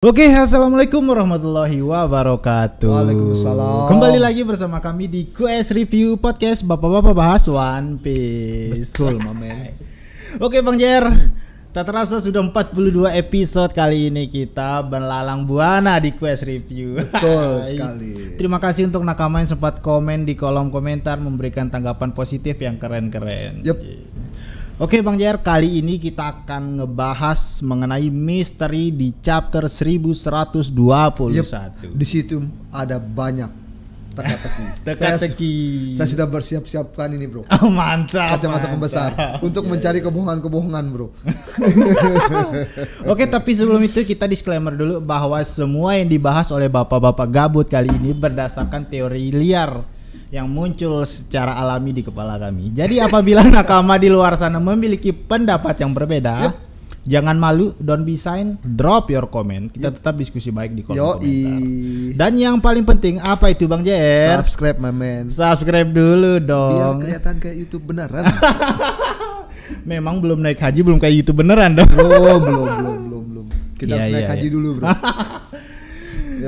Oke, assalamualaikum warahmatullahi wabarakatuh. Waalaikumsalam. Kembali lagi bersama kami di QS Review Podcast Bapak-bapak bahas One Piece. Betul, Mamen. Oke, Bang Jer. Tak terasa sudah 42 episode kali ini kita berlalang buana di QS Review. Betul sekali. Terima kasih untuk nakama yang sempat komen di kolom komentar memberikan tanggapan positif yang keren-keren. Yup. Oke Bang Jer, kali ini kita akan ngebahas mengenai misteri di chapter 1121. Di situ ada banyak teka-teki. Teka-teki. Saya sudah bersiap-siapkan ini, Bro. Oh, mantap. Kacamata pembesar untuk mencari kebohongan-kebohongan, Bro. Oke, tapi sebelum itu kita disclaimer dulu bahwa semua yang dibahas oleh bapak-bapak gabut kali ini berdasarkan teori liar yang muncul secara alami di kepala kami. Jadi apabila nakama di luar sana memiliki pendapat yang berbeda, jangan malu, don't be shy, drop your comment. Kita tetap diskusi baik di kolom komentar. Dan yang paling penting apa itu Bang Jer? Subscribe, Mamen. Subscribe dulu Biar dong. kelihatan kayak YouTube beneran. Memang belum naik haji, belum kayak YouTube beneran dong. Oh, belum. Kita harus naik haji dulu, Bro.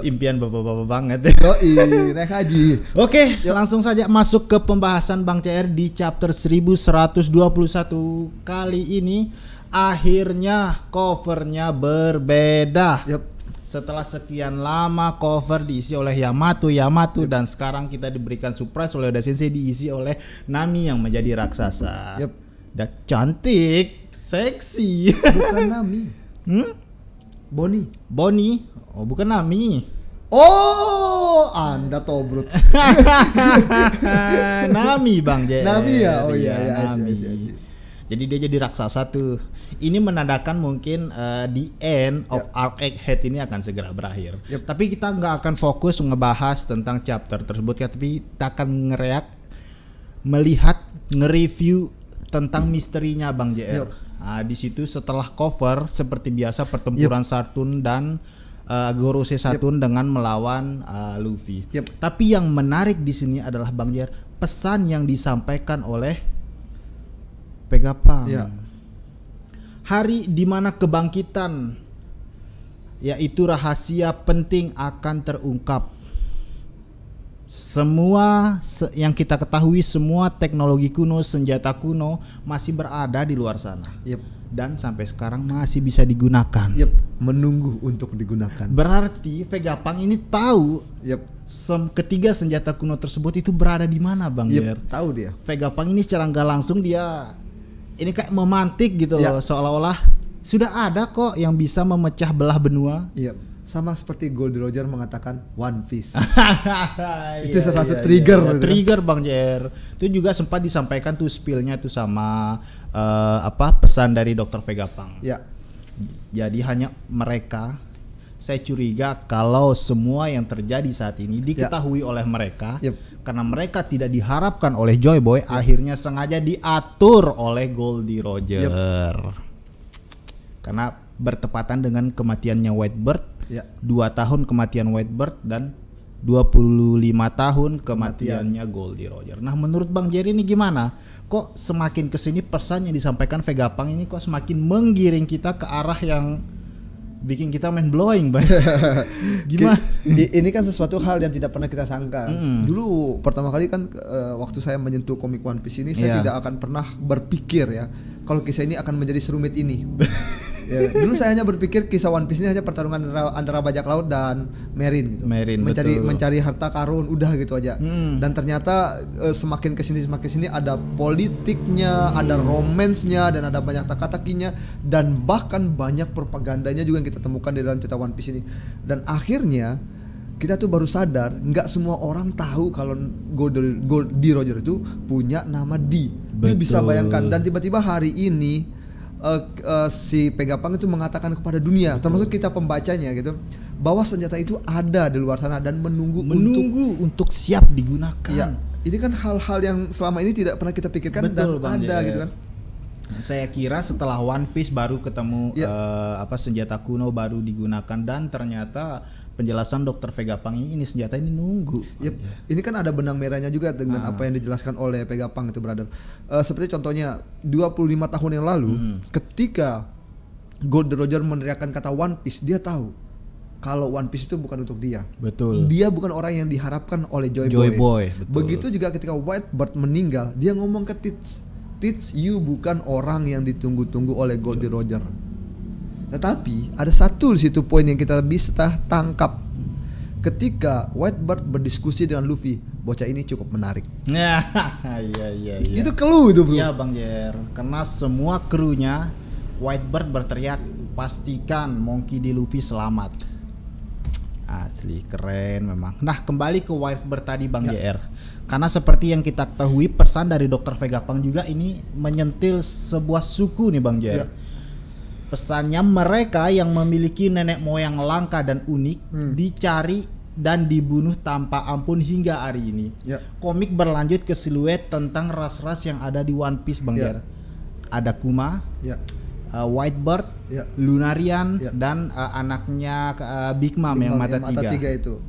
Impian bapak-bapak banget. Naik haji. Oke, langsung saja masuk ke pembahasan Bang CR di chapter 1121 kali ini. Akhirnya covernya berbeda. Setelah sekian lama cover diisi oleh Yamato dan sekarang kita diberikan surprise oleh Oda Sensei diisi oleh Nami yang menjadi raksasa. Dan cantik, seksi. Bukan Nami. Bonnie. Oh, bukan Nami. Oh, Anda tobrut. Nami Bang Jer. Nami ya. Oh iya, Nami. Jadi dia jadi raksasa tuh. Ini menandakan mungkin the end of Arc Egghead ini akan segera berakhir. Tapi kita nggak akan fokus ngebahas tentang chapter tersebut, tapi kita akan melihat nge-review tentang misterinya Bang JR. Nah, di situ setelah cover seperti biasa pertempuran Saturn dan Gorosei Saturn dengan melawan Luffy. Tapi yang menarik di sini adalah Bang Jer, pesan yang disampaikan oleh Vegapunk. Hari di mana kebangkitan yaitu rahasia penting akan terungkap. Semua yang kita ketahui, semua teknologi kuno, senjata kuno masih berada di luar sana. Dan sampai sekarang masih bisa digunakan. Menunggu untuk digunakan. Berarti Vegapunk ini tahu ketiga senjata kuno tersebut itu berada di mana Bang Jer. Tahu dia. Vegapunk ini secara nggak langsung dia ini kayak memantik gitu loh, seolah-olah sudah ada kok yang bisa memecah belah benua. Sama seperti Goldie Roger mengatakan One Piece. Itu salah satu trigger. Trigger Bang JR. Itu juga sempat disampaikan tuh spillnya tuh sama pesan dari Dr. Vegapunk. Jadi hanya mereka, saya curiga kalau semua yang terjadi saat ini diketahui oleh mereka, karena mereka tidak diharapkan oleh Joy Boy, akhirnya sengaja diatur oleh Goldie Roger. Karena bertepatan dengan kematiannya Whitebird, 2 tahun kematian Whitebird dan 25 tahun kematiannya Goldie Roger. Nah, menurut Bang Jerry ini gimana? Kok semakin kesini pesan yang disampaikan Vegapunk ini kok semakin menggiring kita ke arah yang bikin kita mind blowing, Bang? Gimana? Ini kan sesuatu hal yang tidak pernah kita sangka. Dulu pertama kali kan waktu saya menyentuh komik One Piece ini, saya tidak akan pernah berpikir kalau kisah ini akan menjadi serumit ini. Dulu saya hanya berpikir kisah One Piece ini hanya pertarungan antara bajak laut dan Marine gitu. Mencari harta karun, udah gitu aja. Dan ternyata semakin kesini ada politiknya, ada romansnya, dan ada banyak teka-tekinya, dan bahkan banyak propagandanya juga yang kita temukan di dalam cerita One Piece ini. Dan akhirnya kita tuh baru sadar nggak semua orang tahu kalau Goldie Roger itu punya nama D. Lu bisa bayangkan, dan tiba-tiba hari ini si Vegapunk itu mengatakan kepada dunia, termasuk kita pembacanya gitu, bahwa senjata itu ada di luar sana dan menunggu untuk siap digunakan. Ini kan hal-hal yang selama ini tidak pernah kita pikirkan. Betul, dan ada gitu kan. Saya kira setelah One Piece baru ketemu senjata kuno baru digunakan, dan ternyata penjelasan Dr. Vegapunk ini senjata ini nunggu. Ini kan ada benang merahnya juga dengan apa yang dijelaskan oleh Vegapunk itu, brother. Seperti contohnya 25 tahun yang lalu ketika Goldie Roger meneriakkan kata One Piece, dia tahu kalau One Piece itu bukan untuk dia. Betul. Dia bukan orang yang diharapkan oleh Joy Boy. Betul. Begitu juga ketika Whitebird meninggal, dia ngomong ke Teach, you bukan orang yang ditunggu-tunggu oleh Goldie Roger. Tetapi ada satu di situ poin yang kita bisa tangkap. Ketika Whitebird berdiskusi dengan Luffy, bocah ini cukup menarik. Iya. Itu clue itu, bro. Iya, Bang Jer. Karena semua krunya Whitebird berteriak, pastikan Monkey D. Luffy selamat. Asli keren memang. Nah, kembali ke Whitebird tadi, Bang JR. Karena seperti yang kita ketahui, pesan dari Dr. Vegapunk juga ini menyentil sebuah suku nih, Bang JR. Pesannya, mereka yang memiliki nenek moyang langka dan unik dicari dan dibunuh tanpa ampun hingga hari ini. Komik berlanjut ke siluet tentang ras-ras yang ada di One Piece, Bang Jer. Ada Kuma, Whitebird, Lunarian, dan anaknya Big Mom yang mata tiga itu.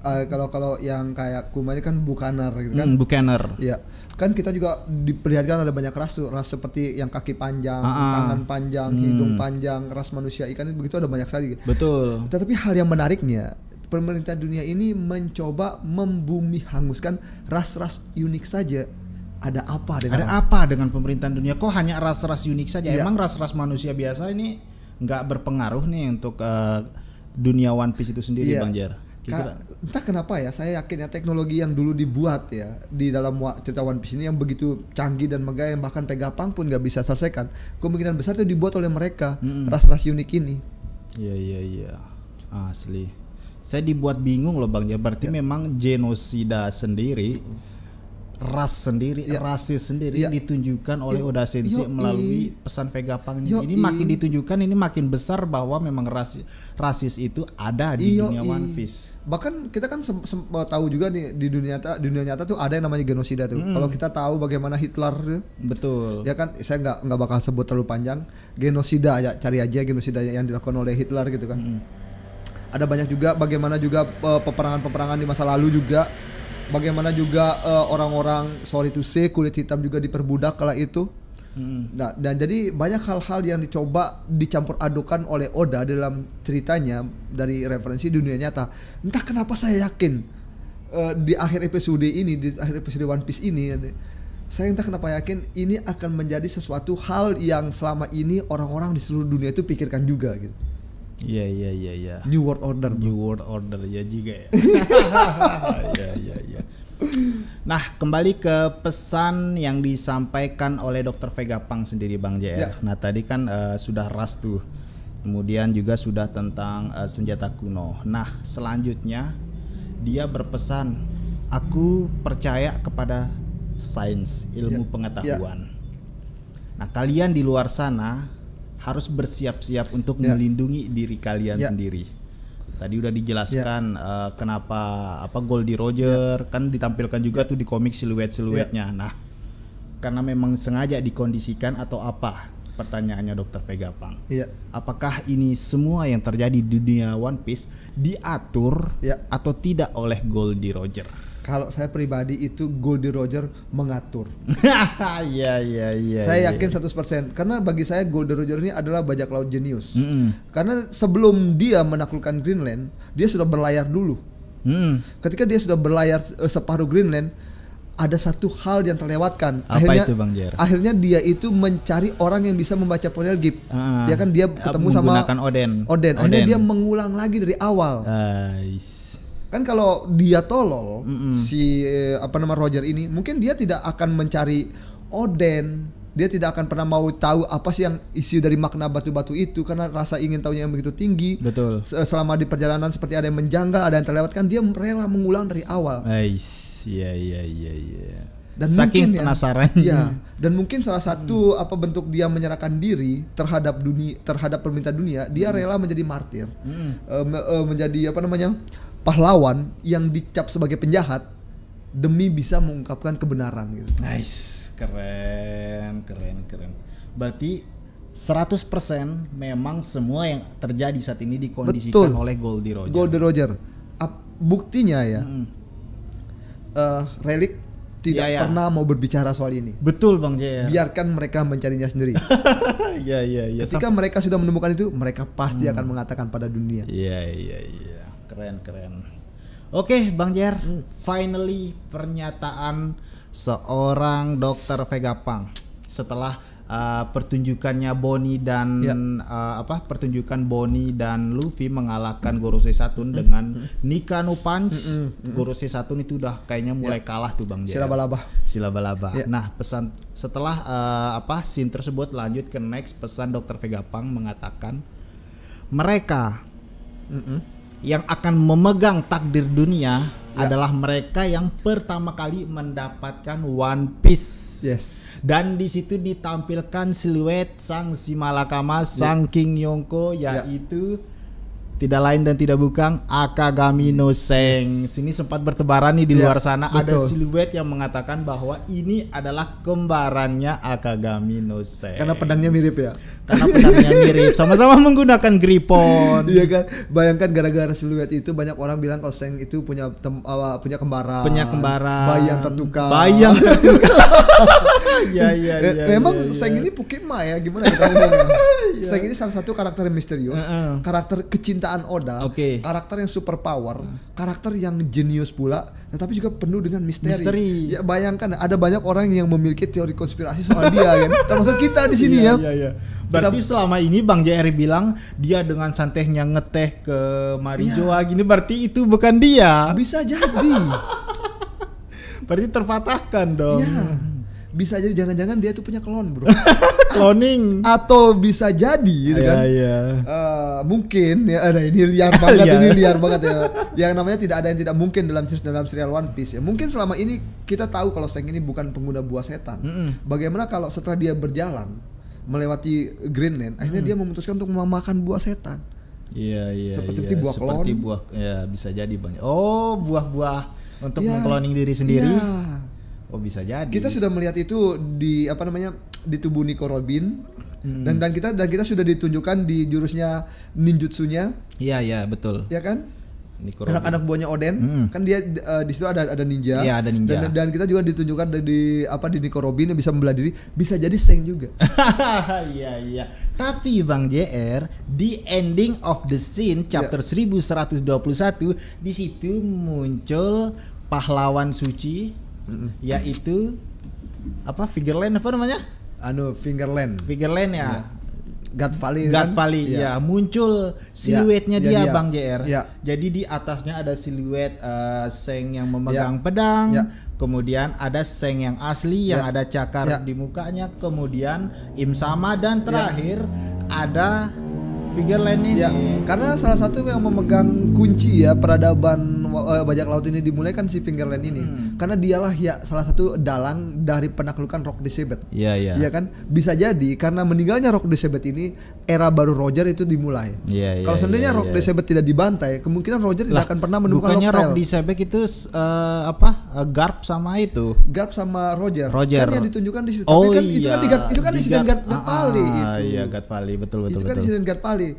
Kalau yang kayak Kuma ini kan Bukaner gitu kan. Bukaner. Iya. Kan kita juga diperlihatkan ada banyak ras seperti yang kaki panjang, tangan panjang, hidung panjang, ras manusia ikan itu begitu ada banyak sekali. Betul. Tetapi hal yang menariknya, pemerintah dunia ini mencoba membumi hanguskan ras-ras unik saja. Ada apa dengan pemerintahan dunia? Kok hanya ras-ras unik saja? Emang ras-ras manusia biasa ini nggak berpengaruh nih untuk dunia One Piece itu sendiri, Bang Jer? Entah kenapa ya, saya yakin ya teknologi yang dulu dibuat ya di dalam cerita One Piece ini yang begitu canggih dan megah yang bahkan Vegapunk pun nggak bisa selesaikan, kemungkinan besar itu dibuat oleh mereka, ras-ras unik ini. Iya, asli. Saya dibuat bingung loh, Bang. Ya berarti memang genosida sendiri, rasis sendiri ditunjukkan oleh Oda Sensei melalui pesan Vegapunk ini. Makin ditunjukkan, ini makin besar bahwa memang rasis itu ada di dunia One Piece. Bahkan kita kan tahu juga nih di dunia nyata tuh ada yang namanya genosida tuh. Kalau kita tahu bagaimana Hitler, betul. Ya kan, saya nggak bakal sebut terlalu panjang. Genosida ya, cari aja genosida yang dilakukan oleh Hitler gitu kan. Ada banyak juga bagaimana juga peperangan di masa lalu juga. Bagaimana juga orang-orang sorry to say kulit hitam juga diperbudak kala itu. Nah, dan jadi banyak hal-hal yang dicoba dicampur adukan oleh Oda dalam ceritanya dari referensi dunia nyata. Entah kenapa saya yakin di akhir episode One Piece ini, saya entah kenapa yakin ini akan menjadi sesuatu hal yang selama ini orang-orang di seluruh dunia itu pikirkan juga gitu. Iya. New World Order ya juga ya. Iya. Nah, kembali ke pesan yang disampaikan oleh Dr. Vegapunk sendiri, Bang JR. Nah, tadi kan sudah ras tuh. Kemudian juga sudah tentang senjata kuno. Nah, selanjutnya dia berpesan, aku percaya kepada sains, ilmu pengetahuan. Nah, kalian di luar sana harus bersiap-siap untuk melindungi diri kalian sendiri. Tadi udah dijelaskan kenapa Goldie Roger kan ditampilkan juga tuh di komik siluetnya. Nah, karena memang sengaja dikondisikan atau apa? Pertanyaannya Dr. Vegapunk. Apakah ini semua yang terjadi di dunia One Piece diatur atau tidak oleh Goldie Roger? Kalau saya pribadi itu Goldie Roger mengatur. Iya. Saya yakin 100%. Karena bagi saya Goldie Roger ini adalah bajak laut jenius. Karena sebelum dia menaklukkan Greenland, dia sudah berlayar dulu. Ketika dia sudah berlayar separuh Greenland, ada satu hal yang terlewatkan. Akhirnya dia itu mencari orang yang bisa membaca Poneglyph. Ya kan, dia ketemu sama Oden. Akhirnya dia mengulang lagi dari awal. Kan kalau dia tolol, si Roger ini, mungkin dia tidak akan mencari Oden. Dia tidak akan pernah mau tahu apa sih yang isi dari makna batu-batu itu, karena rasa ingin tahunya yang begitu tinggi. Betul. Selama di perjalanan seperti ada yang menjanggal, ada yang terlewatkan, dia rela mengulang dari awal. Iya. Dan saking mungkin penasarannya. Dan mungkin salah satu bentuk dia menyerahkan diri terhadap permintaan dunia, dia rela menjadi martir, menjadi pahlawan yang dicap sebagai penjahat demi bisa mengungkapkan kebenaran gitu. Nice, keren. Berarti 100% memang semua yang terjadi saat ini dikondisikan oleh Goldie Roger. Buktinya ya, relik tidak pernah mau berbicara soal ini. Betul Bang JR. Biarkan mereka mencarinya sendiri. Iya. Ketika mereka sudah menemukan itu, mereka pasti akan mengatakan pada dunia. Iya. Keren. Oke, Bang JR. Finally pernyataan seorang Dr. Vegapunk setelah pertunjukannya Bonnie dan pertunjukan Bonnie dan Luffy mengalahkan Gorosei Satoon dengan Nika no Punch. Gorosei Satoon itu udah kayaknya mulai kalah tuh Bang JR. Silaba-laba. Nah, pesan setelah scene tersebut lanjut ke next, pesan Dr. Vegapunk mengatakan mereka yang akan memegang takdir dunia adalah mereka yang pertama kali mendapatkan One Piece. Yes. Dan di situ ditampilkan siluet sang si Malakama, sang King Yonko, yaitu tidak lain dan tidak bukan Akagami no Seng. Sini sempat bertebaran nih di luar sana. Betul. Ada siluet yang mengatakan bahwa ini adalah kembarannya Akagami no Seng. Karena pedangnya mirip ya. Karena pedangnya mirip, sama-sama menggunakan gripon. Iya kan, bayangkan gara-gara siluet itu banyak orang bilang kalau Seng itu punya kembaran. Bayi yang tertukar. Iya. Memang Seng ini Pukima ya, gimana kita ngomongnya? Seng ini salah satu karakter yang misterius, karakter kecintaan Oda, karakter yang super power, karakter yang jenius pula, tetapi juga penuh dengan misteri. Ya bayangkan ada banyak orang yang memiliki teori konspirasi soal dia kan. Termasuk kita di sini ya. Iya. Berarti selama ini Bang JR bilang dia dengan santainya ngeteh ke Marijoa gini, berarti itu bukan dia. Bisa jadi. Berarti terpatahkan dong. Ya. Bisa jadi jangan-jangan dia tuh punya klon bro. Cloning. Atau bisa jadi gitu kan. Mungkin ya ada ini liar banget ya. Yang namanya tidak ada yang tidak mungkin dalam serial One Piece ya. Mungkin selama ini kita tahu kalau Seng ini bukan pengguna buah setan. Bagaimana kalau setelah dia berjalan melewati Greenland, akhirnya dia memutuskan untuk memakan buah setan. Iya. Seperti buah klon. Seperti buah ya bisa jadi banyak. Oh, buah-buah untuk mengkloning diri sendiri. Ya. Oh, bisa jadi. Kita sudah melihat itu di di tubuh Nico Robin. Dan kita sudah ditunjukkan di jurusnya ninjutsunya. Iya, betul. Ya kan? Anak-anak buahnya Oden, kan dia di situ ada ninja. Iya, ada ninja. Dan kita juga ditunjukkan di Nico Robin yang bisa membelah diri, bisa jadi Seng juga. Iya. Tapi Bang JR, di ending of the scene chapter 1121 di situ muncul pahlawan suci yaitu Fingerland apa namanya? Fingerland ya. God Valley ya. Muncul siluetnya dia Bang JR. Jadi di atasnya ada siluet Seng yang memegang pedang. Kemudian ada Seng yang asli yang ada cakar di mukanya. Kemudian Im Sama dan terakhir ada Fingerland ini. Karena salah satu yang memegang kunci ya peradaban bajak laut ini dimulai kan si Fingerland ini. Karena dialah salah satu dalang dari penaklukan Rock the Sabbath. Iya kan? Bisa jadi karena meninggalnya Rock the Sabbath ini era baru Roger itu dimulai. Kalau seandainya Rock the Sabbath tidak dibantai, kemungkinan Roger tidak akan pernah menemukan bukannya Rock the Sabbath itu Garp sama itu. Garp sama Roger. Kan yang ditunjukkan di situ. Tapi kan itu kan insiden God Valley itu. Iya, God Valley betul. Itu kan insiden God Valley.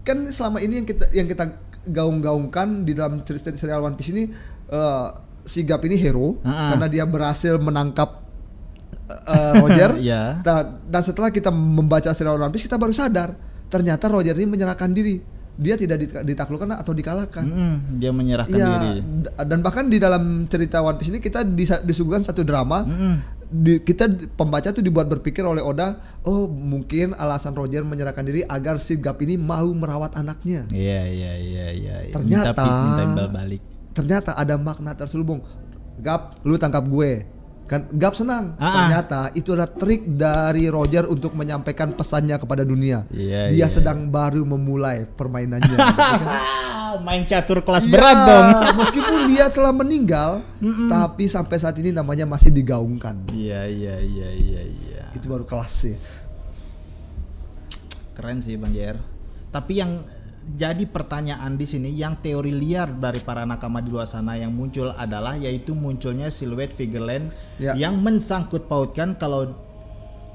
Kan selama ini yang kita gaung-gaungkan di dalam serial One Piece ini si Garp ini hero karena dia berhasil menangkap Roger. Dan setelah kita membaca serial One Piece kita baru sadar ternyata Roger ini menyerahkan diri. Dia tidak ditaklukkan atau dikalahkan. Dia menyerahkan diri. Dan bahkan di dalam cerita One Piece ini kita disuguhkan satu drama. Kita pembaca tuh dibuat berpikir oleh Oda, oh mungkin alasan Roger menyerahkan diri agar si Garp ini mau merawat anaknya. Iya. Ternyata ada makna terselubung. Garp, lu tangkap gue. Kan Garp senang. Ternyata itu adalah trik dari Roger untuk menyampaikan pesannya kepada dunia. Dia sedang baru memulai permainannya. Main catur kelas berat dong. Meskipun dia telah meninggal, tapi sampai saat ini namanya masih digaungkan. Iya. Itu baru kelas sih. Keren sih Bang JR. Tapi yang jadi pertanyaan di sini, yang teori liar dari para nakama di luar sana yang muncul adalah yaitu munculnya siluet Fingerland yang mensangkut pautkan kalau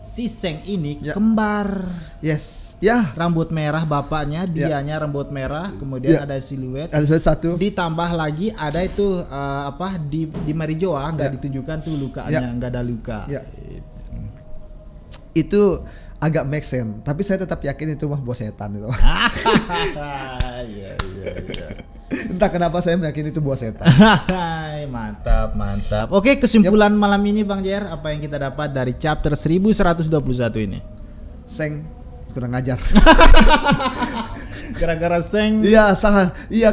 si Seng ini kembar. Yes. Ya, rambut merah bapaknya, dianya rambut merah, kemudian ada siluet. Ada siluet satu. Ditambah lagi ada itu di Marijoa nggak ditunjukkan tuh lukanya, nggak ada luka. Itu agak make sense, tapi saya tetap yakin itu mah bos setan itu. Iya. Entah kenapa saya meyakini itu bos setan. Mantap. Oke, kesimpulan malam ini Bang Jer, apa yang kita dapat dari chapter 1121 ini? Seng kurang ajar. Gara-gara Seng. Iya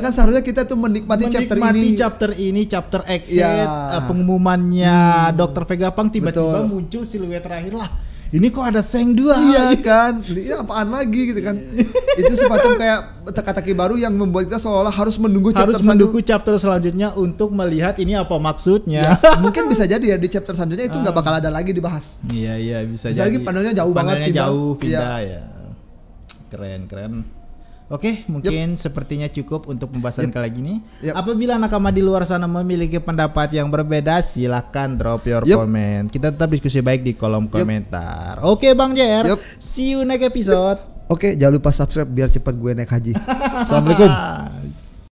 kan seharusnya kita tuh menikmati chapter ini, chapter Egghead, pengumumannya Dr. Vegapunk, tiba-tiba muncul siluet terakhir lah. Ini kok ada Seng 2? Iya kan, ini apaan lagi gitu kan. Itu semacam kayak teka-teki baru yang membuat kita seolah harus menunggu chapter selanjutnya untuk melihat ini apa maksudnya. Mungkin bisa jadi ya di chapter selanjutnya itu nggak bakal ada lagi dibahas. Iya bisa jadi. Lagi panelnya jauh banget. Pindah ya. Keren. Oke, mungkin sepertinya cukup untuk pembahasan kali ini. Apabila nakama di luar sana memiliki pendapat yang berbeda, silahkan drop your comment. Kita tetap diskusi baik di kolom komentar. Oke Bang Jer, see you next episode. Oke, jangan lupa subscribe biar cepat gue naik haji. Assalamualaikum.